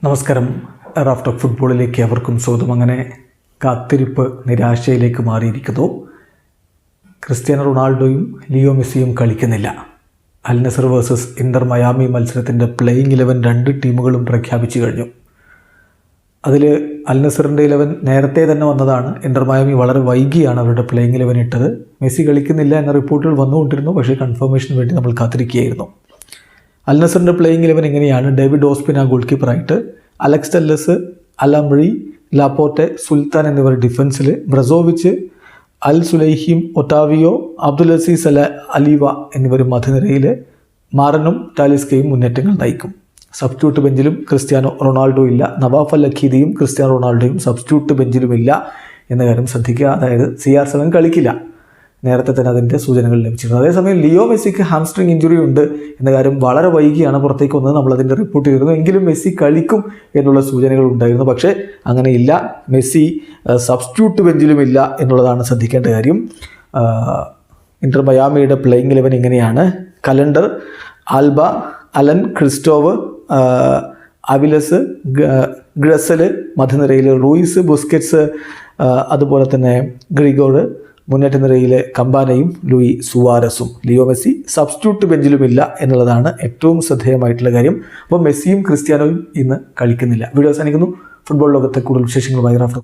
നമസ്കാരം. Raft of ഫുട്ബോളിലേക്ക് അവർക്കും സ്വാഗതം. അങ്ങനെ കാത്തിരിപ്പ് നിരാശയിലേക്ക് മാറിയിരിക്കുന്നു. ക്രിസ്ത്യാനോ റൊണാൾഡോയും ലിയോ മെസ്സിയും കളിക്കുന്നില്ല. അൽ നസർ വേഴ്സസ് ഇന്റർ മയാമി മത്സരത്തിൻ്റെ പ്ലേയിങ് 11 രണ്ട് ടീമുകളും പ്രഖ്യാപിച്ചു കഴിഞ്ഞു. അതിൽ അൽ നസറിൻ്റെ 11 നേരത്തെ തന്നെ വന്നതാണ്. ഇന്റർ മയാമി വളരെ വൈകിയാണ് അവരുടെ പ്ലേയിങ് 11 ഇട്ടത്. മെസ്സി കളിക്കുന്നില്ല എന്ന റിപ്പോർട്ടുകൾ വന്നുകൊണ്ടിരുന്നു. പക്ഷേ കൺഫർമേഷന് വേണ്ടി നമ്മൾ കാത്തിരിക്കുകയായിരുന്നു. അൽ നസറിൻ്റെ പ്ലേയിങ് 11 ഇങ്ങനെയാണ്: ഡേവിഡ് ഓസ്പിന ഗോൾ കീപ്പറായിട്ട്, Alex Telles, Alamri, Laporte, Sultan എന്നിവർ ഡിഫൻസിൽ, Brozovic, Al Sulaiheem, Otavio, Abdul Aziz Aliwa എന്നിവരും മധ്യനിരയിൽ, മാറനും ടാലിസ്കയും മുന്നേറ്റങ്ങൾ നയിക്കും. സബ്സ്റ്റിറ്റ്യൂട്ട് ബെഞ്ചിലും ക്രിസ്ത്യാനോ റൊണാൾഡോ ഇല്ല. നവാഫ് അൽ അഖീദിയും ക്രിസ്ത്യാനോ റൊണാൾഡോയും സബ്സ്റ്റിറ്റ്യൂട്ട് ബെഞ്ചിലുമില്ല എന്ന കാര്യം ശ്രദ്ധിക്കുക. അതായത് CR7 കളിക്കില്ല. നേരത്തെ തന്നെ അതിൻ്റെ സൂചനകൾ ലഭിച്ചിരുന്നു. അതേസമയം ലിയോ മെസ്സിക്ക് ഹാംസ്ട്രിങ് ഇഞ്ചുറി ഉണ്ട് എന്ന കാര്യം വളരെ വൈകിയാണ് പുറത്തേക്ക് വന്നത്. നമ്മളതിൻ്റെ റിപ്പോർട്ട് ചെയ്തിരുന്നു. എങ്കിലും മെസ്സി കളിക്കും എന്നുള്ള സൂചനകൾ ഉണ്ടായിരുന്നു. പക്ഷേ അങ്ങനെയില്ല. മെസ്സി സബ്സ്റ്റിറ്റ്യൂട്ട് ബെഞ്ചിലുമില്ല എന്നുള്ളതാണ് ശ്രദ്ധിക്കേണ്ട കാര്യം. ഇന്റർ മയാമിയുടെ പ്ലേയിങ് 11 ഇങ്ങനെയാണ്: Callender, Alba, Allen, Kryvtsov, Aviles, Gressel, മധ്യനിരയിൽ റൂയിസ്, ബുസ്കറ്റ്സ്, അതുപോലെ തന്നെ ഗ്രിഗോർ, മുന്നേറ്റ നിരയിലെ കമ്പാനയും ലൂയി സുവാരസും. ലിയോ മെസ്സി സബ്സ്റ്റിറ്റ്യൂട്ട് ബെഞ്ചിലുമില്ല എന്നുള്ളതാണ് ഏറ്റവും ശ്രദ്ധേയമായിട്ടുള്ള കാര്യം. അപ്പോൾ മെസ്സിയും ക്രിസ്ത്യാനോയും ഇന്ന് കളിക്കുന്നില്ല. വീഡിയോ അവസാനിക്കുന്നു. ഫുട്ബോൾ ലോകത്തെ കൂടുതൽ വിശേഷങ്ങളുമായി റാഫ്റ്റ്